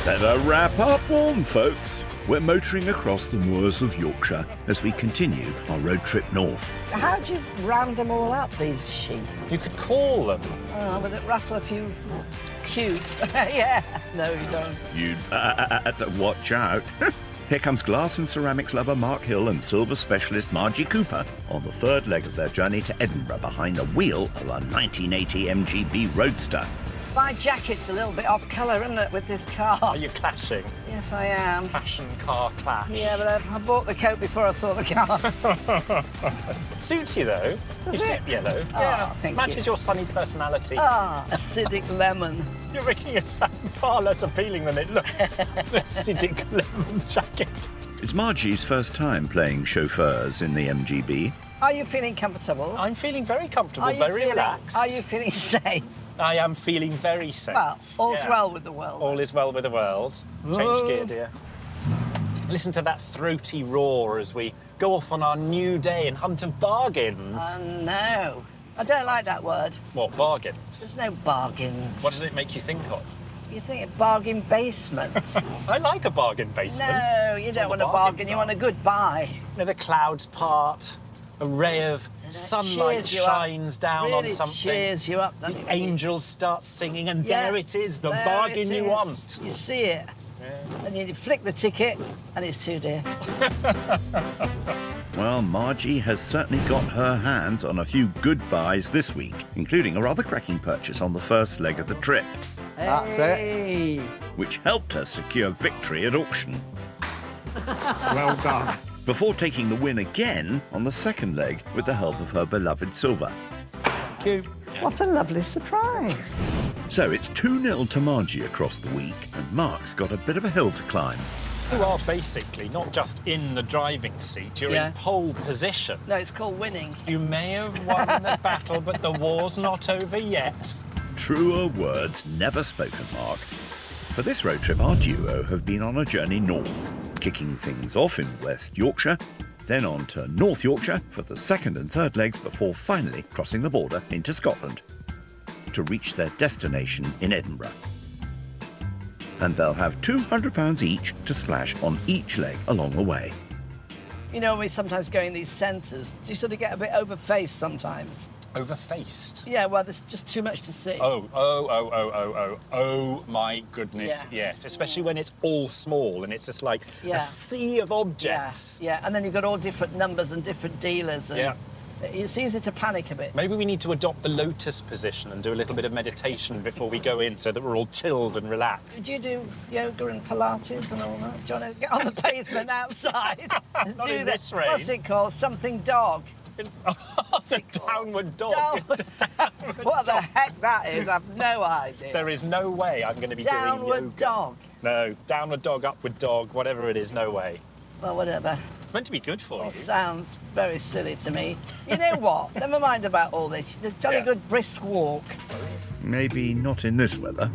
Better wrap up warm, folks. We're motoring across the moors of Yorkshire as we continue our road trip north. How do you round them all up, these sheep? You could call them. Oh, will it rattle a few cute? Yeah. No, you don't. You'd watch out. Here comes glass and ceramics lover Mark Hill and silver specialist Margie Cooper on the third leg of their journey to Edinburgh behind the wheel of a 1980 MGB Roadster. My jacket's a little bit off colour, isn't it, with this car? Are you clashing? Yes, I am. Fashion car clash. Yeah, but I bought the coat before I saw the car. Suits you, though. Does you it? suit yellow. Oh, yeah, thank matches you. your sunny personality. Ah, acidic lemon. You're making it sound far less appealing than it looks. The acidic lemon jacket. It's Margie's first time playing chauffeurs in the MGB. Are you feeling comfortable? I'm feeling very comfortable, very relaxed. Are you feeling safe? I am feeling very safe. Well, all's Yeah. well with the world. All is well with the world. Change Whoa. gear, dear. Listen to that throaty roar as we go off on our new day in hunt of bargains. No. I don't like that word. What, bargains? There's no bargains. What does it make you think of? You think of bargain basement. I like a bargain basement. No, you That's don't all want the a bargains bargain, you are. want a good buy. You know, the clouds part, a ray of sunlight cheers you up. shines down on Really something. cheers you up. The angels start singing, and Yeah, there it is, the there bargain it you is. want. You see it, and you flick the ticket, and it's too dear. Well, Margie has certainly got her hands on a few good buys this week, including a rather cracking purchase on the first leg of the trip, That's Hey. which helped her secure victory at auction. Well done. Before taking the win again on the second leg with the help of her beloved silver. Thank you. What a lovely surprise. So it's 2-0 to Margie across the week, and Mark's got a bit of a hill to climb. You are basically not just in the driving seat, you're Yeah. in pole position. No, it's called winning. You may have won the battle, but the war's not over yet. Truer words never spoken, Mark. For this road trip, our duo have been on a journey north, kicking things off in West Yorkshire, then on to North Yorkshire for the second and third legs before finally crossing the border into Scotland to reach their destination in Edinburgh. And they'll have £200 each to splash on each leg along the way. You know, when we sometimes go in these centres, do you sort of get a bit overfaced sometimes? Overfaced. Yeah, well, there's just too much to see. Oh my goodness, Yeah. yes. Especially when it's all small and it's just like Yeah. a sea of objects. Yeah, and then you've got all different numbers and different dealers. And Yeah. It's easy to panic a bit. Maybe we need to adopt the lotus position and do a little bit of meditation before we go in so that we're all chilled and relaxed. Did you do yoga and Pilates and all that? Do you want to get on the pavement outside? and Not do in that? this rain. What's it called? Something dog. The downward dog. Downward. What the heck that is, I've no idea. There is no way I'm going to be doing Downward yoga. dog. No, downward dog, upward dog, whatever it is, no way. Well, whatever. It's meant to be good for Well, you. sounds very silly to me. You know what? Never mind about all this. The jolly Yeah. good brisk walk. Maybe not in this weather.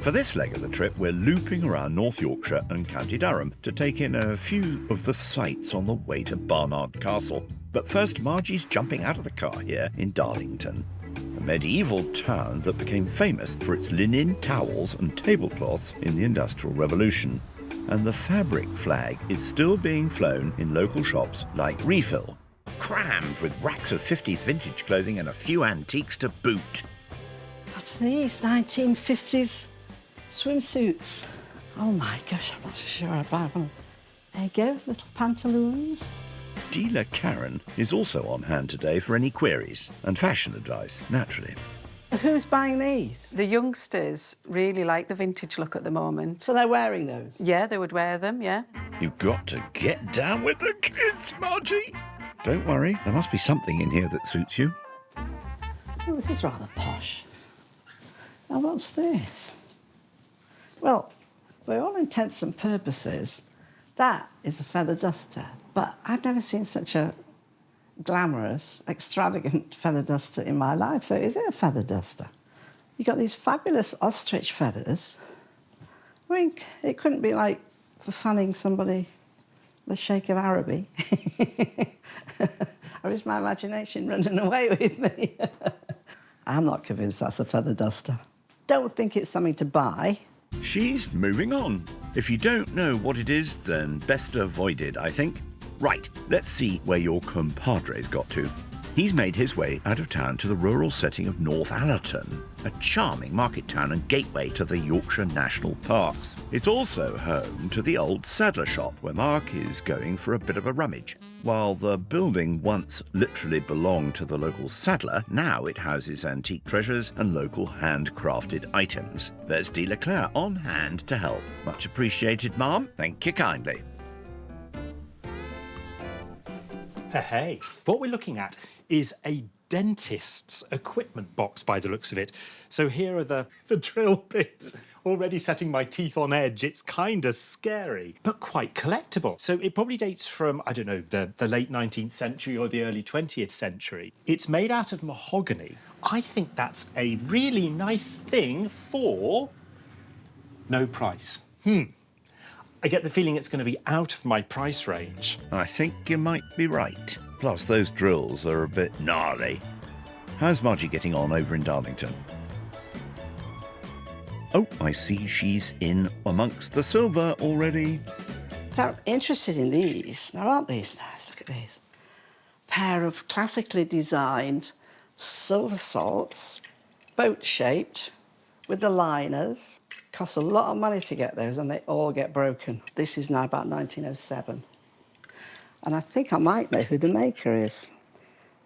For this leg of the trip, we're looping around North Yorkshire and County Durham to take in a few of the sights on the way to Barnard Castle. But first, Margie's jumping out of the car here in Darlington, a medieval town that became famous for its linen, towels and tablecloths in the Industrial Revolution. And the fabric flag is still being flown in local shops like Refill, crammed with racks of 50s vintage clothing and a few antiques to boot. What are these 1950s swimsuits? Oh my gosh, I'm not so sure about them. There you go, little pantaloons. Dealer Karen is also on hand today for any queries and fashion advice, naturally. Who's buying these? The youngsters really like the vintage look at the moment. So they're wearing those? Yeah, they would wear them, yeah. You've got to get down with the kids, Margie. Don't worry, there must be something in here that suits you. Oh, this is rather posh. Now, what's this? Well, by all intents and purposes, that is a feather duster. But I've never seen such a glamorous, extravagant feather duster in my life. So is it a feather duster? You've got these fabulous ostrich feathers. I mean, it couldn't be like for fanning somebody the Sheikh of Araby. Or is my imagination running away with me? I'm not convinced that's a feather duster. Don't think it's something to buy. She's moving on. If you don't know what it is, then best avoid it, I think. Right, let's see where your compadre's got to. He's made his way out of town to the rural setting of North Allerton, a charming market town and gateway to the Yorkshire National Parks. It's also home to the old saddler shop, where Mark is going for a bit of a rummage. While the building once literally belonged to the local saddler, now it houses antique treasures and local handcrafted items. There's dealer Claire on hand to help. Much appreciated, ma'am. Thank you kindly. Hey, what we're looking at is a dentist's equipment box by the looks of it. So here are the drill bits. Already setting my teeth on edge. It's kind of scary, but quite collectible. So it probably dates from, I don't know, the late 19th century or the early 20th century. It's made out of mahogany. I think that's a really nice thing for no price. I get the feeling it's going to be out of my price range. I think you might be right. Plus, those drills are a bit gnarly. How's Margie getting on over in Darlington? Oh, I see she's in amongst the silver already. I'm interested in these. Now, aren't these nice? Look at these. Pair of classically designed silver salts, boat-shaped, with the liners. Costs a lot of money to get those, and they all get broken. This is now about 1907. And I think I might know who the maker is.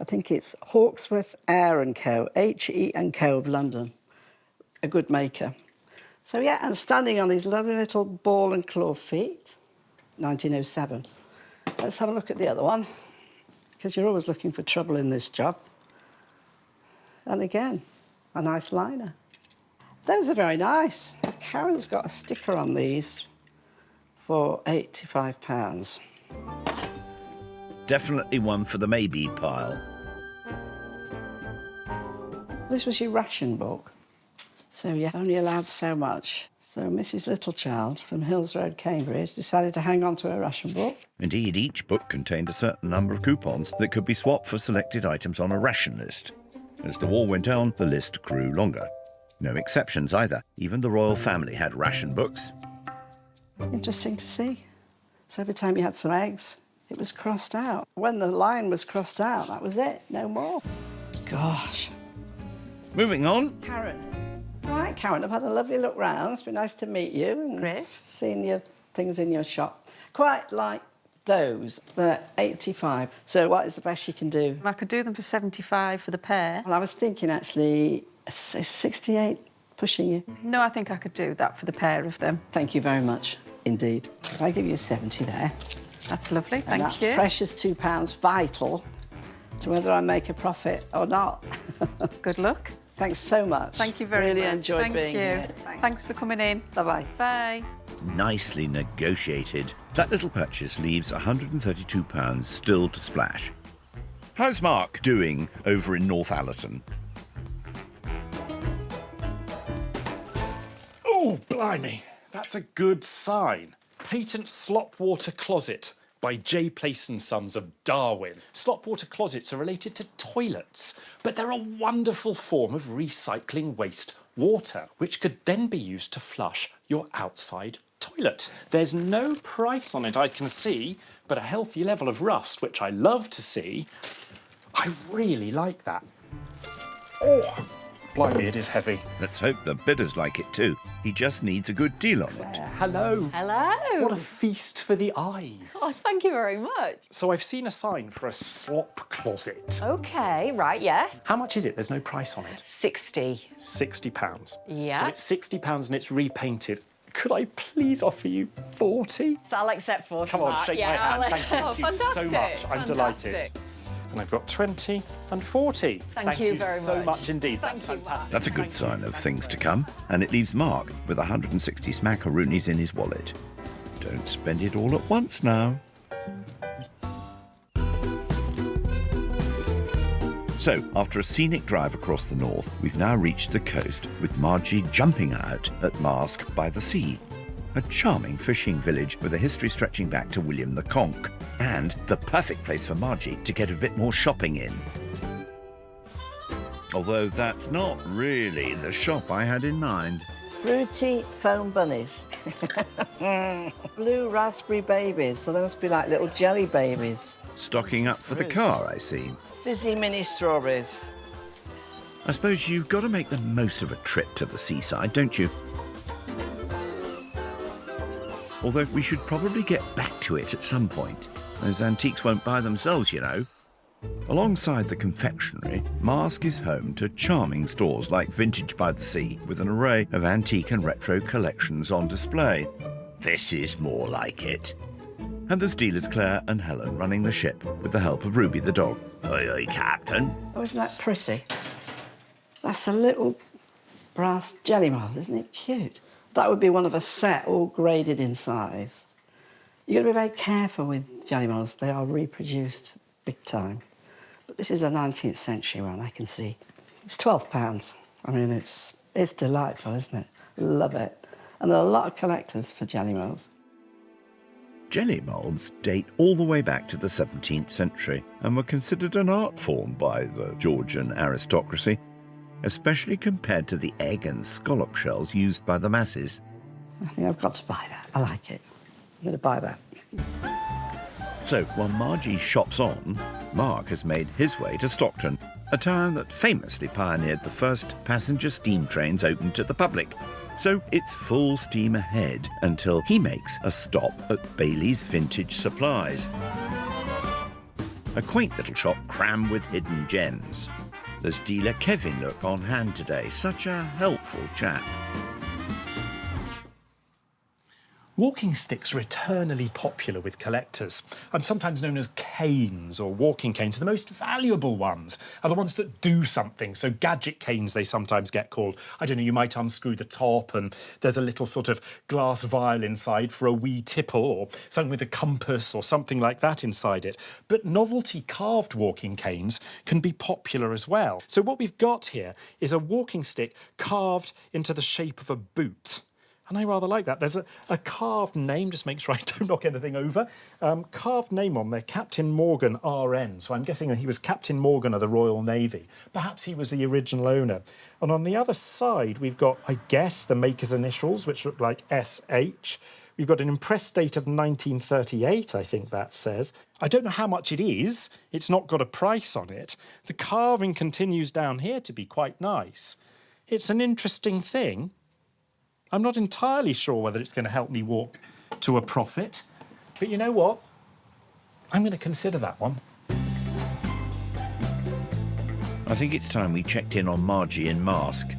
I think it's Hawksworth Air & Co., H.E. & Co. of London. A good maker. So, yeah, and standing on these lovely little ball and claw feet, 1907. Let's have a look at the other one, because you're always looking for trouble in this job. And again, a nice liner. Those are very nice. Karen's got a sticker on these for £85. Definitely one for the maybe pile. This was your ration book. So you're only allowed so much. So Mrs. Littlechild from Hills Road, Cambridge, decided to hang on to her ration book. Indeed, each book contained a certain number of coupons that could be swapped for selected items on a ration list. As the war went on, the list grew longer. No exceptions either. Even the royal family had ration books. Interesting to see. So every time you had some eggs, it was crossed out. When the line was crossed out, that was it. No more. Gosh. Moving on. Karen. All right, Karen, I've had a lovely look round. It's been nice to meet you and Chris. seeing your things in your shop. Quite like those. They're 85. So what is the best you can do? I could do them for 75 for the pair. Well, I was thinking, actually, is 68 pushing you? No, I think I could do that for the pair of them. Thank you very much indeed. If I give you 70 there. That's lovely, And thank that's you. precious £2 vital to whether I make a profit or not. Good luck. Thanks so much. Thank you very much. Really enjoyed Thank being you. here. Thanks for coming in. Bye-bye. Bye. Nicely negotiated. That little purchase leaves £132 still to splash. How's Mark doing over in North Allerton? Oh, blimey. That's a good sign. Patent Slopwater Closet by J. Place & Sons of Darwin. Slopwater closets are related to toilets, but they're a wonderful form of recycling waste water, which could then be used to flush your outside toilet. There's no price on it, I can see, but a healthy level of rust, which I love to see. I really like that. Oh, blimey, it is heavy. Let's hope the bidders like it too. He just needs a good deal on it. Hello. Hello. What a feast for the eyes. Oh, thank you very much. So I've seen a sign for a slop closet. Okay, right, yes. How much is it? There's no price on it. 60. £60. Yeah. So it's £60 and it's repainted. Could I please offer you 40? So I'll accept 40. Come on, Mark. shake yeah, my hand. I'll- Thank you oh, so much. fantastic, I'm delighted. fantastic. And I've got 20 and 40. Thank you very so much. much indeed. Thank That's you, Mark. fantastic. That's a good sign of things to come. And it leaves Mark with 160 smackaroonies in his wallet. Don't spend it all at once now. So, after a scenic drive across the north, we've now reached the coast with Margie jumping out at Marske by the Sea. A charming fishing village with a history stretching back to William the Conch, and the perfect place for Margie to get a bit more shopping in. Although that's not really the shop I had in mind. Fruity foam bunnies. Blue raspberry babies, so they must be like little jelly babies. Stocking up for the car, I see. Fizzy mini strawberries. I suppose you've got to make the most of a trip to the seaside, don't you? Although we should probably get back to it at some point. Those antiques won't buy themselves, you know. Alongside the confectionery, Marske is home to charming stores like Vintage by the Sea, with an array of antique and retro collections on display. This is more like it. And there's dealers Claire and Helen running the ship with the help of Ruby the dog. Oi, oi, Captain. Oh, isn't that pretty? That's a little brass jelly mould, isn't it cute? That would be one of a set, all graded in size. You've got to be very careful with jelly moulds. They are reproduced big time. But this is a 19th century one, I can see. It's £12. I mean, it's delightful, isn't it? Love it. And there are a lot of collectors for jelly moulds. Jelly moulds date all the way back to the 17th century and were considered an art form by the Georgian aristocracy, especially compared to the egg and scallop shells used by the masses. I think I've got to buy that. I like it. I'm going to buy that. So, while Margie shops on, Mark has made his way to Stockton, a town that famously pioneered the first passenger steam trains open to the public. So it's full steam ahead until he makes a stop at Bailey's Vintage Supplies. A quaint little shop crammed with hidden gems. There's dealer Kevin Look on hand today, such a helpful chap. Walking sticks are eternally popular with collectors. Sometimes known as canes or walking canes. The most valuable ones are the ones that do something. So gadget canes, they sometimes get called. I don't know, you might unscrew the top and there's a little sort of glass vial inside for a wee tipple, or something with a compass or something like that inside it. But novelty carved walking canes can be popular as well. So what we've got here is a walking stick carved into the shape of a boot. And I rather like that. There's a carved name, just make sure I don't knock anything over. Carved name on there, Captain Morgan RN. So I'm guessing that he was Captain Morgan of the Royal Navy. Perhaps he was the original owner. And on the other side, we've got, I guess, the maker's initials, which look like SH. We've got an impressed date of 1938, I think that says. I don't know how much it is. It's not got a price on it. The carving continues down here to be quite nice. It's an interesting thing. I'm not entirely sure whether it's going to help me walk to a profit, but you know what? I'm going to consider that one. I think it's time we checked in on Margie in Marske.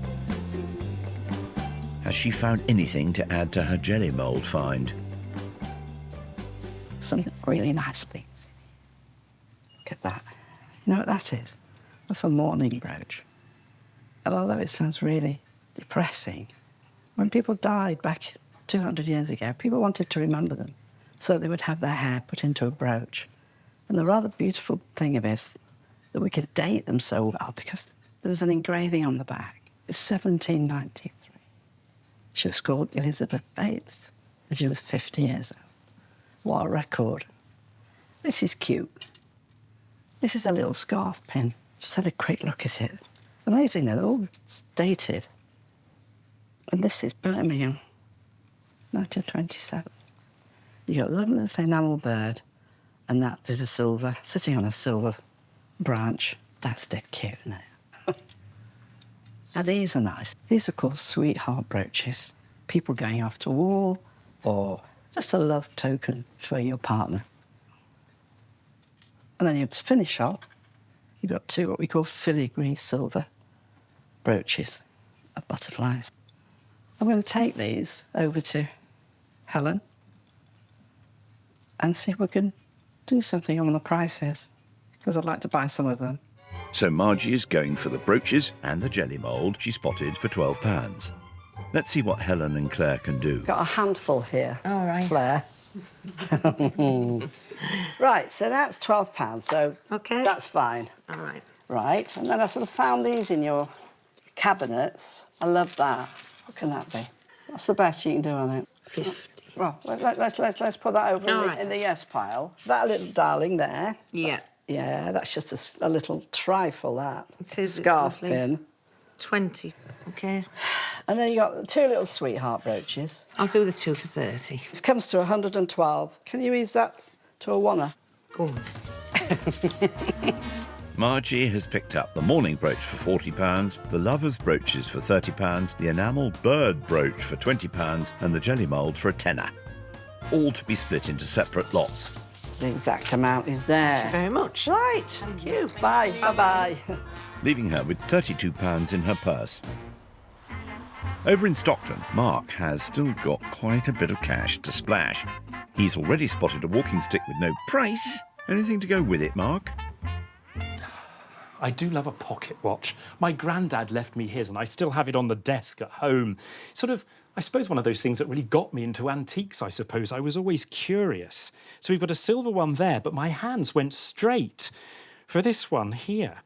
Has she found anything to add to her jelly mould find? Some really nice things. Look at that. You know what that is? That's a mourning brooch. And although it sounds really depressing, when people died back 200 years ago, people wanted to remember them, so they would have their hair put into a brooch. And the rather beautiful thing of it is that we could date them so well because there was an engraving on the back. It's 1793. She was called Elizabeth Bates, and she was 50 years old. What a record. This is cute. This is a little scarf pin. Just had a quick look at it. Amazing, they're all dated. And this is Birmingham, 1927. You got a lovely little enamel bird, and that is a silver, sitting on a silver branch. That's dead cute, isn't it? Now, these are nice. These are called sweetheart brooches. People going off to war, or just a love token for your partner. And then you have to finish off. You've got two what we call filigree silver brooches of butterflies. I'm going to take these over to Helen and see if we can do something on the prices, because I'd like to buy some of them. So Margie is going for the brooches and the jelly mould she spotted for £12. Let's see what Helen and Claire can do. Got a handful here. All right. Claire. Right, so that's £12, so OK. that's fine. All right. Right, and then I sort of found these in your cabinets. I love that. What can that be? What's the best you can do on it? 50. Well, let's put that over in the yes pile. That little darling there. Yeah. Yeah, that's just a little trifle, that. It is, Scarf it's lovely. pin. 20. OK. And then you got the 2 little sweetheart brooches. I'll do the 2 for 30. It comes to 112. Can you ease that to a 1-er? Go on. Margie has picked up the mourning brooch for £40, the lover's brooches for £30, the enamel bird brooch for £20, and the jelly mould for a tenner. All to be split into separate lots. The exact amount is there. Thank you very much. Right. Thank you. Bye. Bye-bye. Leaving her with £32 in her purse. Over in Stockton, Mark has still got quite a bit of cash to splash. He's already spotted a walking stick with no price. Anything to go with it, Mark? I do love a pocket watch. My granddad left me his and I still have it on the desk at home. Sort of, I suppose, one of those things that really got me into antiques, I suppose. I was always curious. So we've got a silver one there, but my hands went straight for this one here.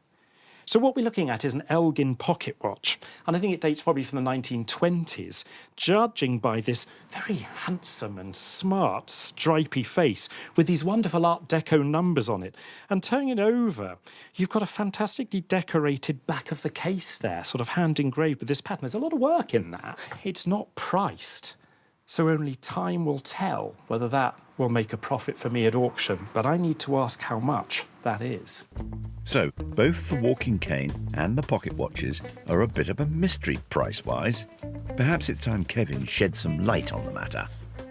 So what we're looking at is an Elgin pocket watch, and I think it dates probably from the 1920s, judging by this very handsome and smart stripy face with these wonderful Art Deco numbers on it. And turning it over, you've got a fantastically decorated back of the case there, sort of hand engraved with this pattern. There's a lot of work in that. It's not priced, so only time will tell whether that will make a profit for me at auction, but I need to ask how much that is. So, both the walking cane and the pocket watches are a bit of a mystery price-wise. Perhaps it's time Kevin shed some light on the matter.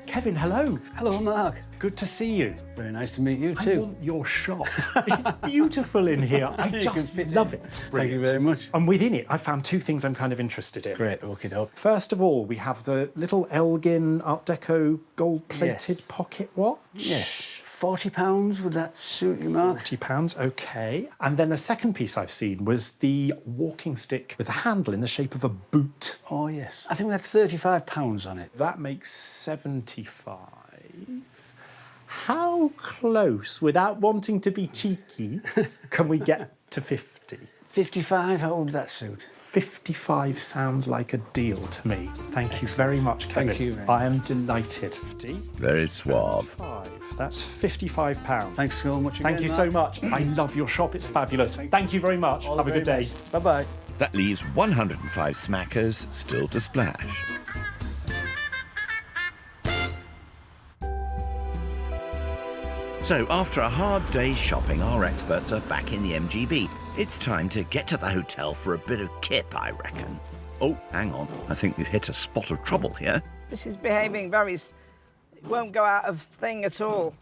Kevin, hello. Hello, Mark. Good to see you. Very nice to meet you I too. want your shop. It's beautiful in here. I You just can fit love in. it. Thank you Brilliant. very much. And within it, I found 2 things I'm kind of interested in. Great, okay, doke. First of all, we have the little Elgin Art Deco gold-plated pocket watch. Yes. £40, would that suit you, Mark? £40, okay. And then the second piece I've seen was the walking stick with a handle in the shape of a boot. Oh, yes. I think that's £35 on it. That makes 75. How close, without wanting to be cheeky, can we get to 50? 55, how would that suit? 55 sounds like a deal to me. Thank you very much, Kevin. Thank you very I am delighted. 50. Very suave. 5. That's £55. Thanks so much again, Thank you so much. I love your shop. It's fabulous. Thank you very much. Have a good day. Bye-bye. That leaves 105 smackers still to splash. So, after a hard day's shopping, our experts are back in the MGB. It's time to get to the hotel for a bit of kip, I reckon. Oh, hang on. I think we've hit a spot of trouble here. This is behaving very... It won't go out of thing at all.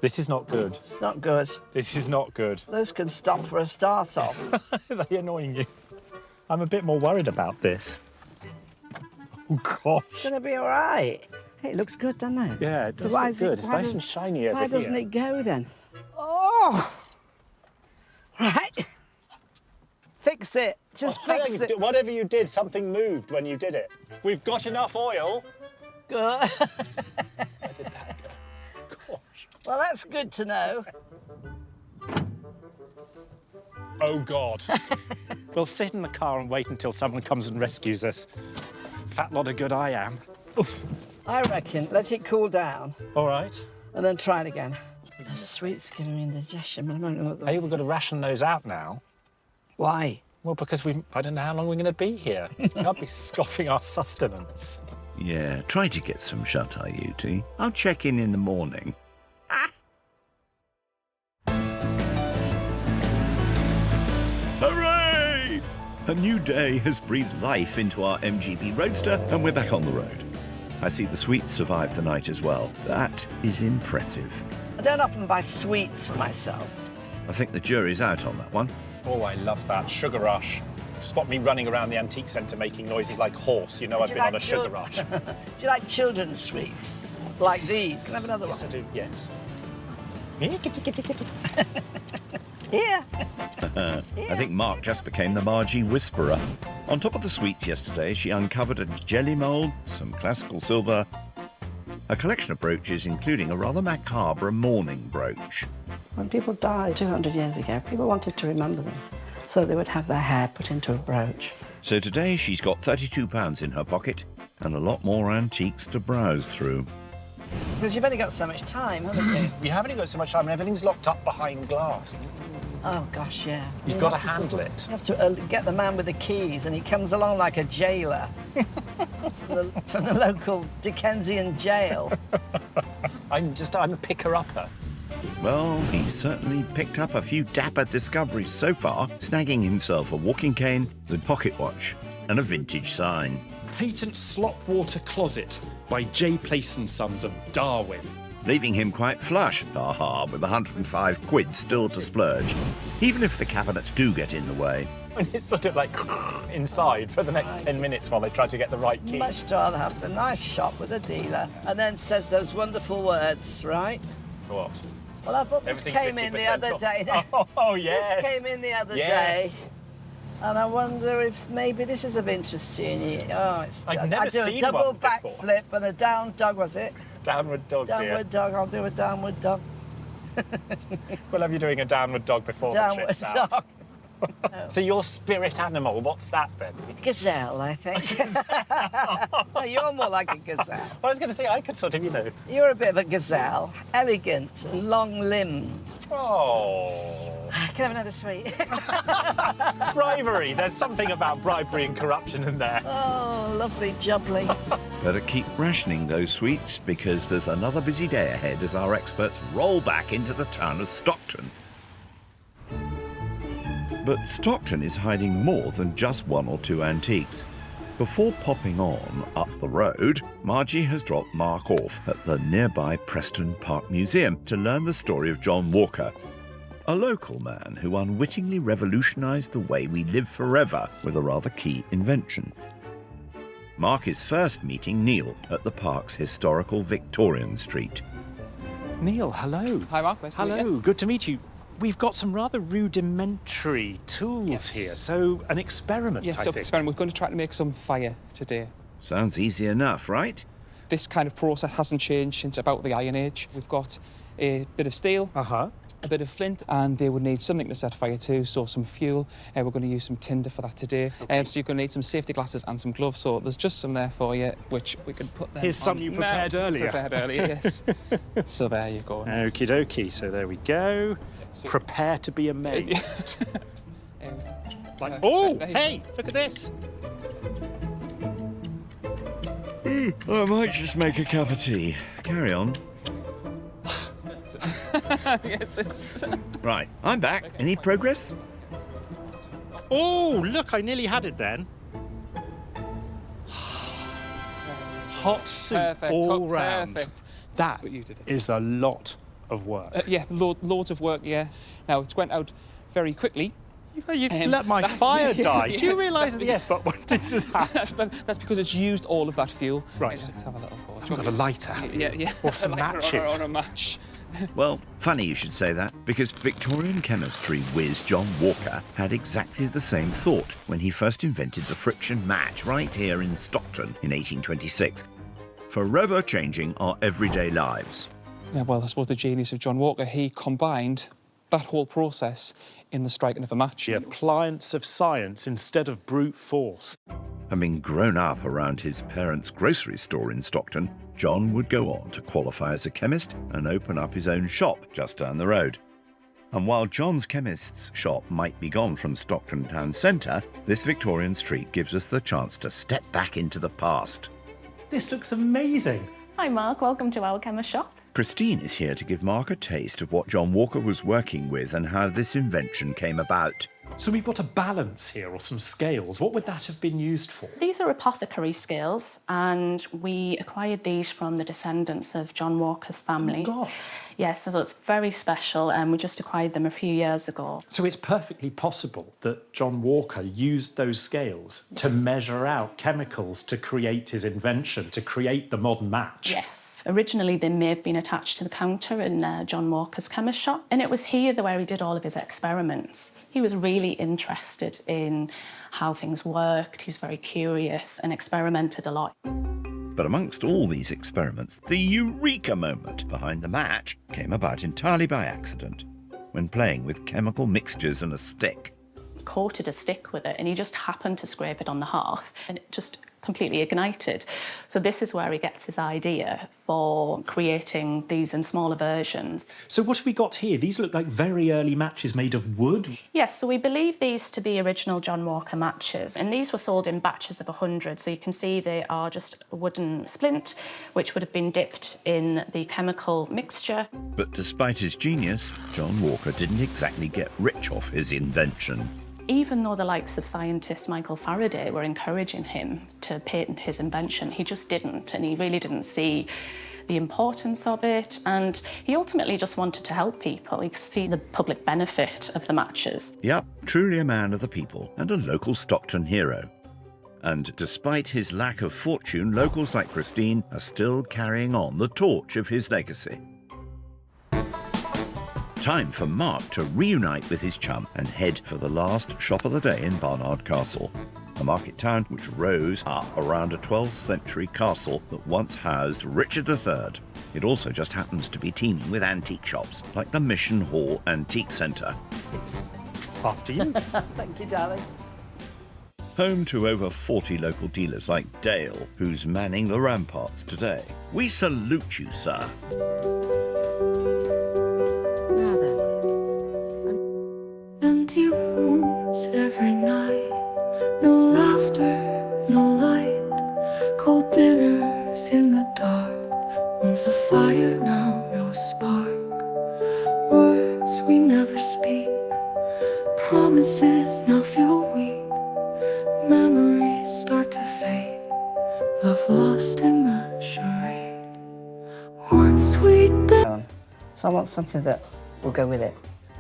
This is not good. It's not good. This is not good. Those can stop for a start off. Are they annoying you? I'm a bit more worried about this. Oh, gosh. It's going to be all right. Hey, it looks good, doesn't it? Yeah, it does why look is good. It's why nice and shiny over Why doesn't here. it go then? Oh! Right. Fix it. Just fix it. Whatever you did, something moved when you did it. We've got enough oil. Good. Where did that go? Gosh. Well, that's good to know. Oh, God. We'll sit in the car and wait until someone comes and rescues us. Fat lot of good I am. I reckon let it cool down All right. and then try it again. The sweets are giving me indigestion. But I don't know what Hey, we've got to ration those out now. Why? Well, because I don't know how long we're going to be here. I'll be scoffing our sustenance. Yeah, try to get some shut-eye, UT. I'll check in the morning. Hooray! A new day has breathed life into our MGB Roadster, and we're back on the road. I see the sweets survived the night as well. That is impressive. I don't often buy sweets for myself. I think the jury's out on that one. Oh, I love that. Sugar rush. Spot me running around the antique centre making noises like horse. You know I've Do been you on a like sugar chil- rush. Do you like children's sweets? Like these? Can I have another Yes, I one? do. Yes. Here. I think Mark just became the Margie Whisperer. On top of the sweets yesterday, she uncovered a jelly mould, some classical silver, a collection of brooches, including a rather macabre mourning brooch. When people died 200 years ago, people wanted to remember them. So they would have their hair put into a brooch. So today she's got £32 in her pocket and a lot more antiques to browse through. Because you've only got so much time, haven't you? We haven't got so much time and everything's locked up behind glass. Oh, gosh, yeah. You've You got to have handle sort of- it. You have to get the man with the keys, and he comes along like a jailer from the local Dickensian jail. I'm a picker-upper. Well, he's certainly picked up a few dapper discoveries so far, snagging himself a walking cane, the pocket watch, and a vintage sign. Patent Slop Water Closet by J. Place and Sons of Darwin. Leaving him quite flush, with 105 quid still to splurge, even if the cabinets do get in the way. And it's sort of like inside for the next 10 minutes while they try to get the right key. Much rather have the nice shop with the dealer, and then says those wonderful words, right? What? Well, I bought this Everything came in the 50% other off. day. Oh, yes. This came in the other Yes. day. And I wonder if maybe this is of interest to you. I've never I do seen a double one before. backflip and a down dog, was it? Downward dog, dear. Downward dog. I'll do a downward dog. We'll have you doing a downward dog before the Downward trip's out. dog. So your spirit animal, what's that then? Gazelle, I think. No, you're more like a gazelle. I was going to say, I could sort of, You're a bit of a gazelle. Elegant and long-limbed. Oh. Can I have another sweet? Bribery. There's something about bribery and corruption in there. Oh, lovely jubbly. Better keep rationing those sweets because there's another busy day ahead as our experts roll back into the town of Stockton. But Stockton is hiding more than just one or two antiques. Before popping on up the road, Margie has dropped Mark off at the nearby Preston Park Museum to learn the story of John Walker, a local man who unwittingly revolutionised the way we live forever with a rather key invention. Mark is first meeting Neil at the park's historical Victorian Street. Neil, hello. Hi, Mark. Nice to meet Hello, good to meet you. We've got some rather rudimentary tools Yes. here, so an experiment, Yes, I so think. experiment. We're going to try to make some fire today. Sounds easy enough, right? This kind of process hasn't changed since about the Iron Age. We've got a bit of steel, Uh-huh. a bit of flint, and they would need something to set fire to, so some fuel. We're going to use some tinder for that today. So you're going to need some safety glasses and some gloves, so there's just some there for you, which we can put them Here's on some you prepared earlier. Prepared earlier, yes. So there you go. Okie dokie, so there we go. So- Prepare to be amazed. Yes. Like, Perfect. oh, There you hey, look at this. I might just make a cup of tea. Carry on. it's Right, I'm back. Any progress? Oh, look, I nearly had it then. Hot soup perfect. all round. Perfect. That But you did it. is a lot of work. Yeah, loads of work, yeah. Now, it's went out very quickly. You Um, let my that's- fire die. yeah, Do you realise the effort went into that? That's because it's used all of that fuel. Right. Let's have a little go. I've got a lighter, have you? Yeah. Or some Like, matches. Or a match. Well, funny you should say that, because Victorian chemistry whiz John Walker had exactly the same thought when he first invented the friction match right here in Stockton in 1826, forever changing our everyday lives. Yeah, well, I suppose the genius of John Walker, he combined that whole process in the striking of a match. The appliance of science instead of brute force. Having grown up around his parents' grocery store in Stockton, John would go on to qualify as a chemist and open up his own shop just down the road. And while John's chemist's shop might be gone from Stockton town centre, this Victorian street gives us the chance to step back into the past. This looks amazing. Hi Mark, welcome to our chemist shop. Christine is here to give Mark a taste of what John Walker was working with and how this invention came about. So we've got a balance here or some scales. What would that have been used for? These are apothecary scales and we acquired these from the descendants of John Walker's family. Oh, gosh. Yes, so it's very special and we just acquired them a few years ago. So it's perfectly possible that John Walker used those scales to measure out chemicals to create his invention, to create the modern match. Yes. Originally they may have been attached to the counter in John Walker's chemist shop, and it was here where he did all of his experiments. He was really interested in how things worked, he was very curious and experimented a lot. But amongst all these experiments, the eureka moment behind the match came about entirely by accident, when playing with chemical mixtures and a stick. Coated a stick with it and he just happened to scrape it on the hearth and it just completely ignited. So this is where he gets his idea for creating these in smaller versions. So what have we got here? These look like very early matches made of wood. Yes, so we believe these to be original John Walker matches, and these were sold in batches of 100. So you can see they are just a wooden splint, which would have been dipped in the chemical mixture. But despite his genius, John Walker didn't exactly get rich off his invention. Even though the likes of scientist Michael Faraday were encouraging him to patent his invention, he just didn't, and he really didn't see the importance of it, and he ultimately just wanted to help people. He could see the public benefit of the matches. Yep, truly a man of the people and a local Stockton hero. And despite his lack of fortune, locals like Christine are still carrying on the torch of his legacy. Time for Mark to reunite with his chum and head for the last shop of the day in Barnard Castle, a market town which rose up around a 12th century castle that once housed Richard III. It also just happens to be teeming with antique shops, like the Mission Hall Antique Centre. After you. Thank you, darling. Home to over 40 local dealers like Dale, who's manning the ramparts today. We salute you, sir. Now then. Empty rooms every night, no laughter, no light, cold dinners in the dark, once a fire, now no spark, words we never speak, promises now feel weak, memories start to fade, love lost in the charade, once we did. So I want something that will go with it.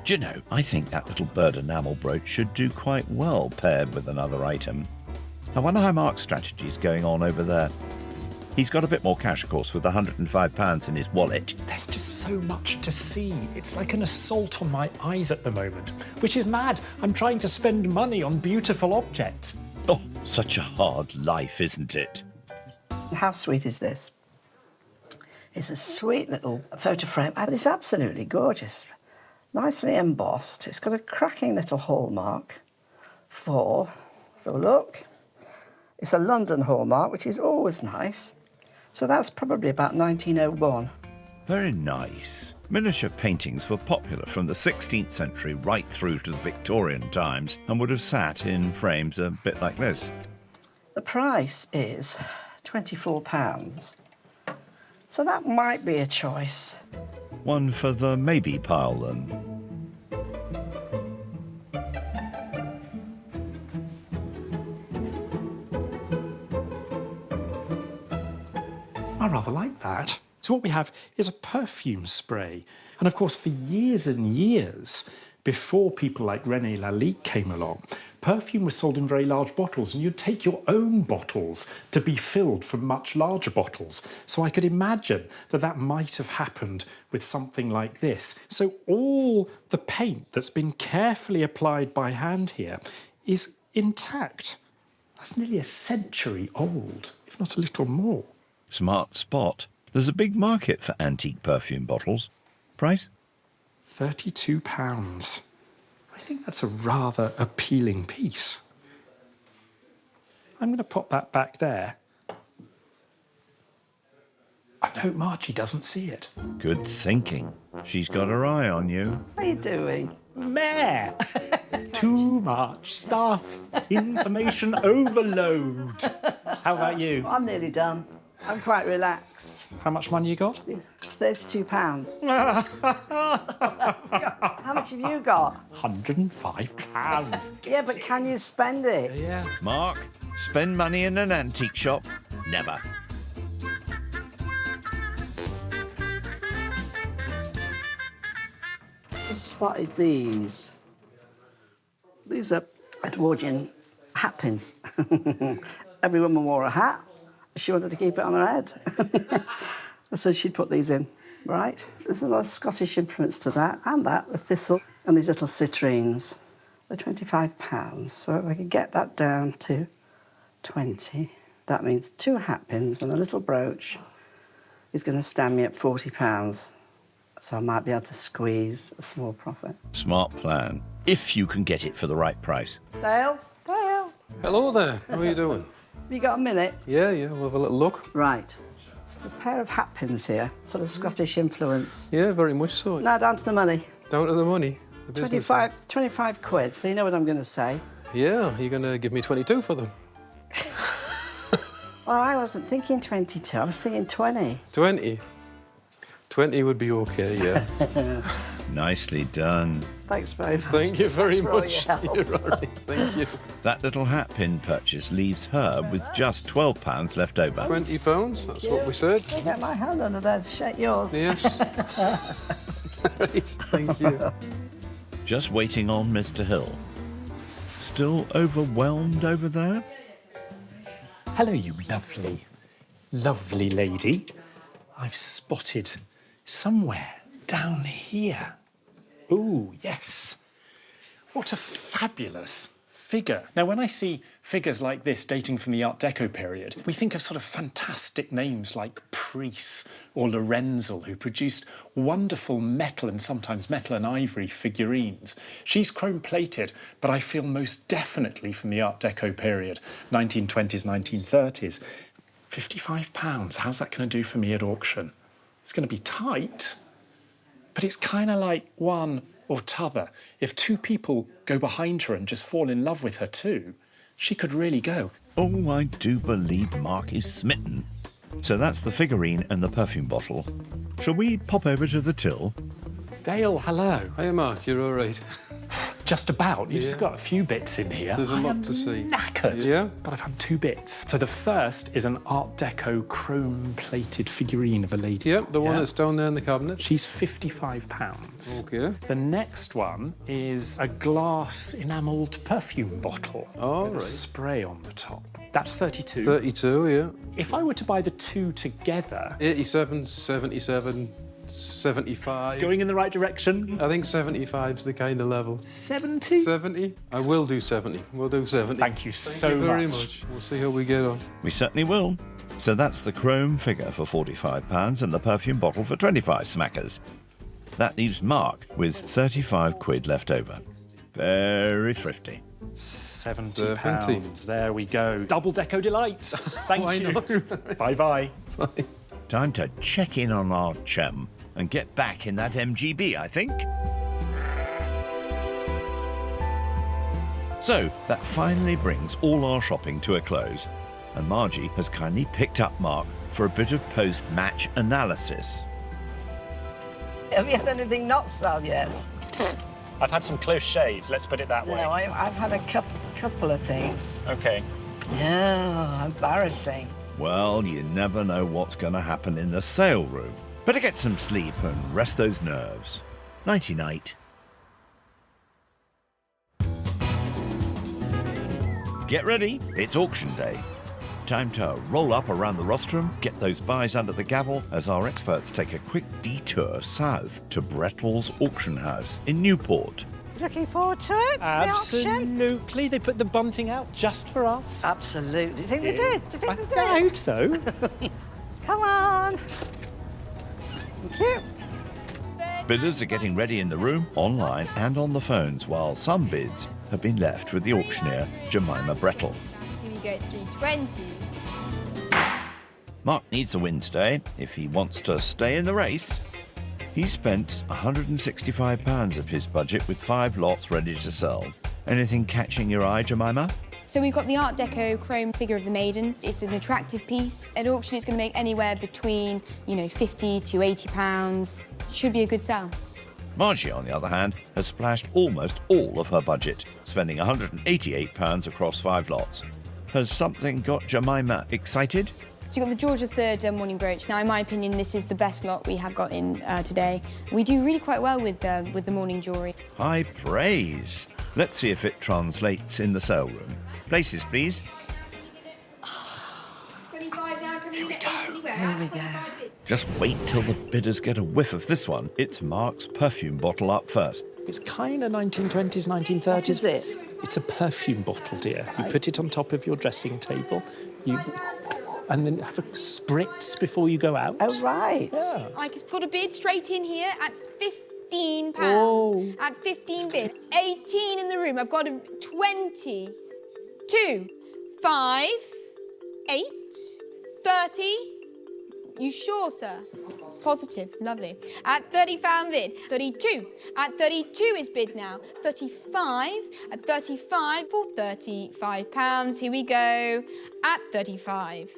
Do you know, I think that little bird enamel brooch should do quite well paired with another item. I wonder how Mark's strategy is going on over there. He's got a bit more cash, of course, with £105 in his wallet. There's just so much to see. It's like an assault on my eyes at the moment, which is mad. I'm trying to spend money on beautiful objects. Oh, such a hard life, isn't it? How sweet is this? It's a sweet little photo frame, and it's absolutely gorgeous. Nicely embossed. It's got a cracking little hallmark so look, it's a London hallmark, which is always nice. So that's probably about 1901. Very nice. Miniature paintings were popular from the 16th century right through to the Victorian times and would have sat in frames a bit like this. The price is £24. So that might be a choice. One for the maybe pile, then. I rather like that. So what we have is a perfume spray. And of course, for years and years, before people like René Lalique came along, perfume was sold in very large bottles, and you'd take your own bottles to be filled from much larger bottles. So I could imagine that that might have happened with something like this. So all the paint that's been carefully applied by hand here is intact. That's nearly a century old, if not a little more. Smart spot. There's a big market for antique perfume bottles. Price? £32. I think that's a rather appealing piece. I'm going to pop that back there. I hope Margie doesn't see it. Good thinking. She's got her eye on you. What are you doing? Meh! Too much stuff. Information overload. How about you? I'm nearly done. I'm quite relaxed. How much money you got? £32. How much have you got? £105. Yeah, but can you spend it? Yeah. Mark, spend money in an antique shop? Never. Just spotted these. These are Edwardian hat pins. Every woman wore a hat. She wanted to keep it on her head. So she'd put these in, right? There's a lot of Scottish influence to that, and the thistle, and these little citrines. They're £25. So if I could get that down to 20, that means 2 hat pins and a little brooch is going to stand me at £40. So I might be able to squeeze a small profit. Smart plan. If you can get it for the right price. Dale? Dale? Hello there. How are you doing? you got a minute? Yeah, we'll have a little look. Right. There's a pair of hat pins here, sort of Scottish influence. Yeah, very much so. Now down to the money. Down to the money. The business. 25 quid, so you know what I'm going to say. Yeah, you're going to give me 22 for them. Well, I wasn't thinking 22, I was thinking 20. 20? 20 would be OK, yeah. Nicely done. Thanks very much. Thank you very Thanks for all much. your help. You're all right, thank you. That little hat pin purchase leaves her with just £12 left over. £20, that's what we said. I'll get my hand under there to shake yours. Yes. Right, thank you. Just waiting on Mr. Hill. Still overwhelmed over there? Hello, you lovely, lovely lady. I've spotted somewhere down here. Ooh, yes. What a fabulous figure. Now, when I see figures like this dating from the Art Deco period, we think of sort of fantastic names like Priest or Lorenzel, who produced wonderful metal and sometimes metal and ivory figurines. She's chrome-plated, but I feel most definitely from the Art Deco period, 1920s, 1930s. £55, how's that going to do for me at auction? It's going to be tight, but it's kind of like one or t'other. If two people go behind her and just fall in love with her too, she could really go. Oh, I do believe Mark is smitten. So that's the figurine and the perfume bottle. Shall we pop over to the till? Dale, hello. Hiya, Mark, you're all right. Just about. You've just Yeah. got a few bits in here. There's a I lot am to see. Knackered. Yeah? But I've had 2 bits. So the first is an Art Deco chrome-plated figurine of a lady. Yep, the one Yeah? that's down there in the cabinet. She's £55. OK. The next one is a glass enamelled perfume bottle All with a right. spray on the top. That's 32. 32, yeah. If I were to buy the 2 together, 87, 77, 75. going in the right direction, I think 75's the kind of level. 70? 70? I will do 70. We'll do 70. Thank you so Thank you very much. much. We'll see how we get on. We certainly will. So that's the chrome figure for £45 and the perfume bottle for 25 smackers. That leaves Mark with 35 quid left over. Very thrifty. £70. 70. There we go. Double Deco delights. Thank Why you. not? Bye-bye. Time to check in on our chum and get back in that MGB, I think. So, that finally brings all our shopping to a close, and Margie has kindly picked up Mark for a bit of post-match analysis. Have you had anything not sell yet? I've had some close shaves, let's put it that way. No, I've had a couple of things. OK. Yeah, embarrassing. Well, you never know what's going to happen in the sale room. Better get some sleep and rest those nerves. Nighty-night. Get ready, it's auction day. Time to roll up around the rostrum, get those buys under the gavel as our experts take a quick detour south to Brettles Auction House in Newport. Looking forward to it, the auction? Absolutely. They put the bunting out just for us. Absolutely. Do you think they did? Do you think they did? I hope so. Come on. Thank you. Bidders are getting ready in the room, online and on the phones, while some bids have been left with the auctioneer, Jemima Brettle. Here we go, 320. Mark needs a win today if he wants to stay in the race. He spent £165 of his budget with 5 lots ready to sell. Anything catching your eye, Jemima? So we've got the Art Deco chrome figure of the maiden. It's an attractive piece. At auction, it's going to make anywhere between, £50 to £80. Should be a good sell. Margie, on the other hand, has splashed almost all of her budget, spending £188 across 5 lots. Has something got Jemima excited? So you've got the George III morning brooch. Now, in my opinion, this is the best lot we have got in today. We do really quite well with the morning jewellery. High praise. Let's see if it translates in the sale room. Places, please. 25 now, coming in at 80. Here we go. Just wait till the bidders get a whiff of this one. It's Mark's perfume bottle up first. It's kind of 1920s, 1930s. What is it? It's a perfume bottle, dear. You put it on top of your dressing table, and then have a spritz before you go out. Oh, right. Yeah. I've got a bid straight in here at £15. Oh. At 15 bids. 18 in the room. I've got a 20, 2, 5, 28, 30. You sure, sir? Positive, lovely. At £30 bid, 32. At 32 is bid now. 35. At 35 for £35. Here we go. At 35.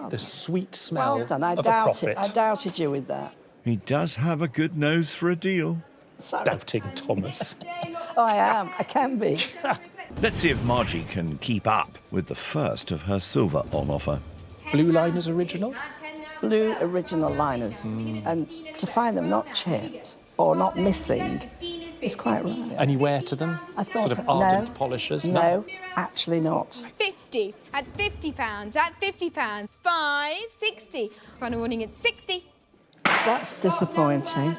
The sweet smell Well done. I of a doubted. profit. I doubted you with that. He does have a good nose for a deal. Sorry. Doubting Thomas. Oh, I am. I can be. Let's see if Margie can keep up with the first of her silver on offer. Blue liners original? Blue original liners. And to find them not chipped or not missing is quite rare. Any wear to them? I thought Sort of ardent no, polishers? No, actually not. 50. At £50. At £50. 5. 60. Final warning at 60. That's disappointing.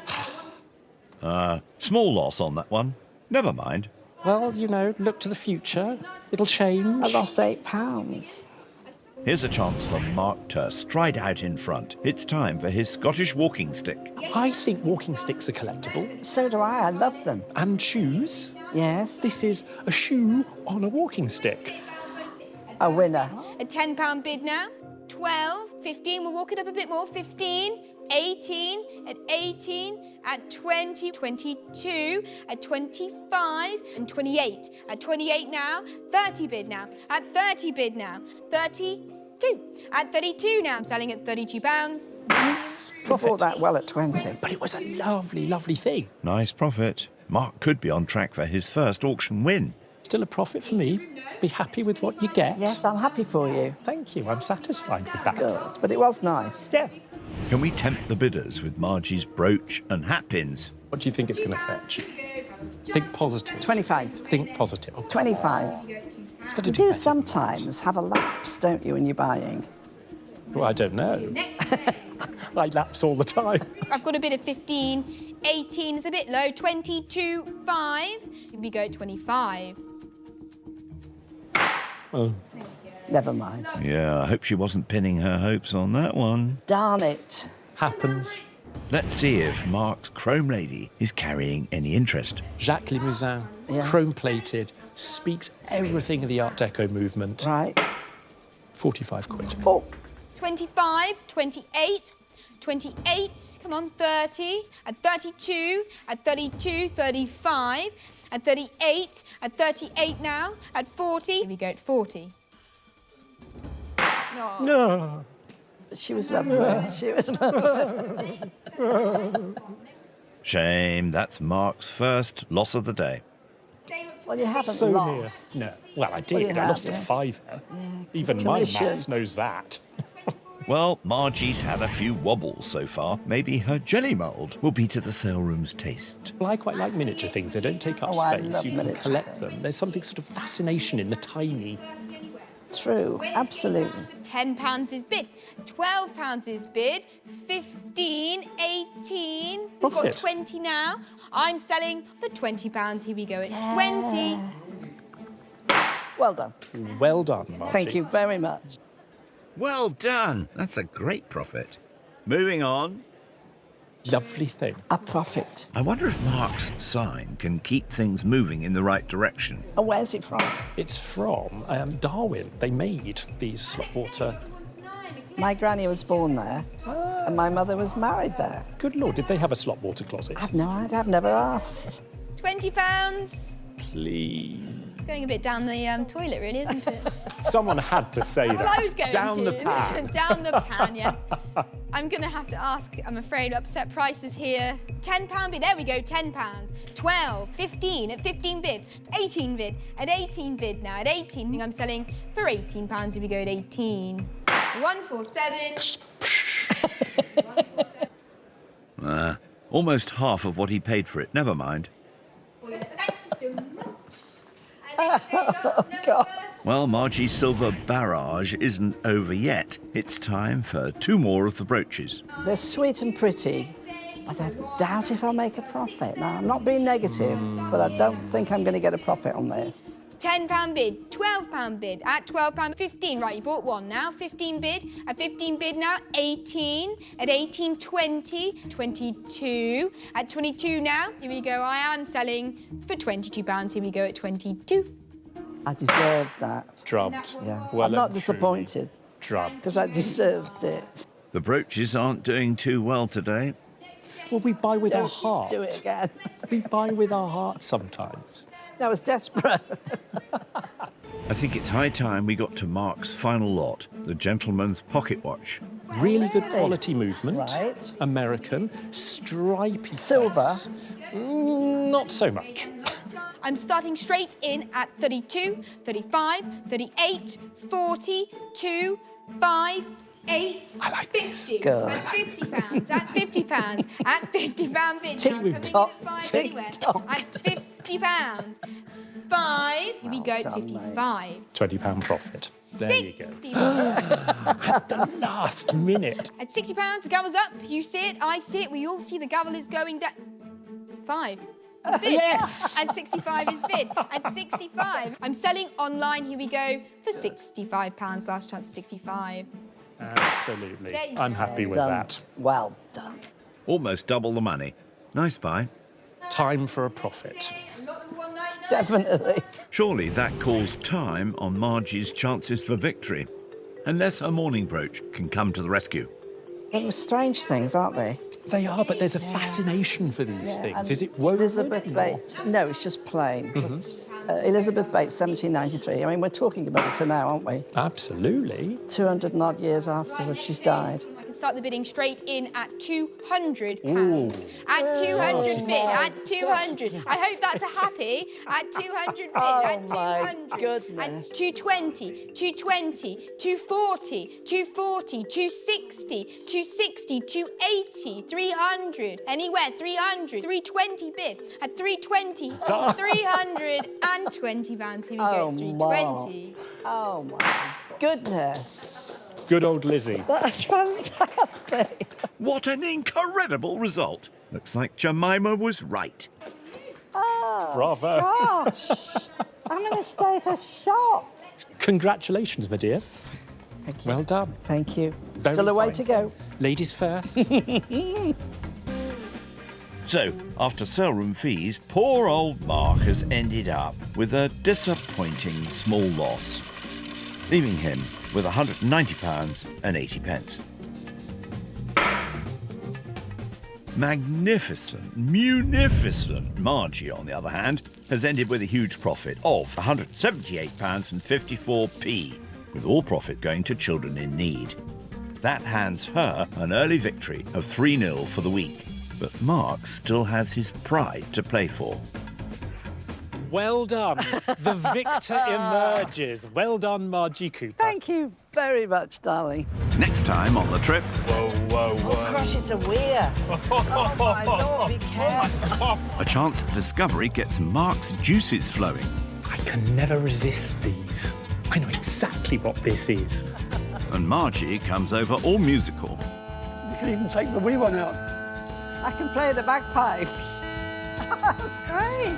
Small loss on that one. Never mind. Well, you know, look to the future. It'll change. I lost £8. Here's a chance for Mark to stride out in front. It's time for his Scottish walking stick. I think walking sticks are collectible. So do I. I love them. And shoes. Yes. This is a shoe on a walking stick. A winner. A £10 bid now. 12. 15. We'll walk it up a bit more. 15. 18. At 18. At 20. 22. At 25. And 28. At 28 now. 30 bid now. At 30 bid now. 32. At 32 now. I'm selling at £32. I thought that well at 20. But it was a lovely, lovely thing. Nice profit. Mark could be on track for his first auction win. Still a profit for me. Be happy with what you get. Yes, I'm happy for you. Thank you. I'm satisfied with that. Good. But it was nice. Yeah. Can we tempt the bidders with Margie's brooch and hat pins? What do you think it's going to fetch? Think positive. 25. Think positive. 25. It's got to You do do better. sometimes have a lapse, don't you, when you're buying? Well, I don't know. I lapse all the time. I've got a bid of 15. 18 is a bit low. 22. 5. Here we go at 25. Oh. Never mind. Yeah, I hope she wasn't pinning her hopes on that one. Darn it. Happens. Let's see if Mark's chrome lady is carrying any interest. Jacques Limousin, Yeah. chrome-plated, speaks everything of the Art Deco movement. Right. 45 quid. Oh, 25, 28, 28, come on, 30, at 32, at 32, 35, at 38, at 38 now, at 40. Here we go at 40. No. she was lovely. She was lovely. Shame, that's Mark's first loss of the day. Well, you haven't So lost. near. No. Well, I did. Well, you I have, lost yeah. a fiver. Even my commission. maths knows that. Well, Margie's had a few wobbles so far. Maybe her jelly mould will be to the sale room's taste. Well, I quite like miniature things. They don't take up Oh, I space. love You can miniature collect things. them. There's something sort of fascination in the tiny. True, absolutely. £10 is bid, £12 is bid, 15, 18. We've got Profit. 20 now. I'm selling for £20. Here we go at 20. Well done. Well done, Margie. Thank you very much. Well done. That's a great profit. Moving on. Lovely thing. A profit. I wonder if Mark's sign can keep things moving in the right direction. And where's it from? It's from Darwin. They made these slot water. My granny was born there, and my mother was married there. Good Lord, did they have a slot water closet? I've no idea. I've never asked. £20. Please. It's going a bit down the toilet, really, isn't it? Someone had to say that. Well, I was going Down to. the pan. Down the pan, yes. I'm going to have to ask, I'm afraid, upset prices here. £10 bid, there we go, £10. 12, 15, at 15 bid, 18 bid, at 18 bid now, at 18, I'm selling for £18, here we go at 18. 147. Almost half of what he paid for it. Never mind. Oh, God. Well, Margie's silver barrage isn't over yet. It's time for two more of the brooches. They're sweet and pretty, but I doubt if I'll make a profit. Now, I'm not being negative, but I don't think I'm going to get a profit on this. £10 bid, £12 bid, at £12, 15. Right, you bought one now, 15 bid, at 15 bid now, 18, at 18, 20, 22, at 22 now, here we go, I am selling for £22, here we go at 22. I deserved that. Drubbed. Yeah. Well I'm not and disappointed Drubbed. because I deserved it. The brooches aren't doing too well today. Well, we buy with our heart. Do it again. We buy with our heart sometimes. I was desperate. I think it's high time we got to Mark's final lot, the gentleman's pocket watch. Really good quality movement. Right. American, stripy. Silver. face. Not so much. I'm starting straight in at 32, 35, 38, 40, 2, 5, 8, I like 50. Good. At £50, at £50, at £50 bid. Tick I'm coming tock, in at 5 tick anywhere. tock. At £50. 5, here we go, done, 55. £20 profit. There you go. £60. At the last minute. At £60, the gavel's up. You see it, I see it. We all see the gavel is going down. 5. It's bid. Yes! And 65 is bid. And 65. I'm selling online. Here we go for £65. Last chance at 65. Absolutely. There you I'm go. happy with Done. that. Well done. Almost double the money. Nice buy. Time for a profit. Not number 199. Definitely. Surely that calls time on Margie's chances for victory. Unless her mourning brooch can come to the rescue. It was strange things, aren't they? They are, but there's a fascination for these Yeah, things. and Is it woven? Elizabeth Bates. No, it's just plain. Elizabeth Bates, 1793. I mean, we're talking about her now, aren't we? Absolutely. 200 and odd years afterwards she's died. I can start the bidding straight in at £200. Ooh. At 200 bid, at 200. I hope that's a happy. At 200 bid, at 200. my goodness. At 220, 220, 240, 240, 260, 260, 280, 300. Anywhere, 300. 320 bid. At 320, £320. Here we go, 320. Oh, my goodness. Good old Lizzie. That's fantastic. What an incredible result. Looks like Jemima was right. Oh, Bravo. gosh. I'm going to stay at the shop. Congratulations, my dear. Thank you. Well done. Thank you. Very Still a way fine. to go. Ladies first. So, after sale room fees, poor old Mark has ended up with a disappointing small loss, leaving him with £190 and 80p. Magnificent, munificent Margie, on the other hand, has ended with a huge profit of £178 and 54p, with all profit going to children in need. That hands her an early victory of 3-0 for the week. But Mark still has his pride to play for. Well done. The victor emerges. Well done, Margie Cooper. Thank you very much, darling. Next time on the trip, Oh, gosh, it's a weir. Oh, my Lord, be careful. a chance at discovery gets Mark's juices flowing. I can never resist these. I know exactly what this is. And Margie comes over all musical. You can even take the wee one out. I can play the bagpipes. That's great.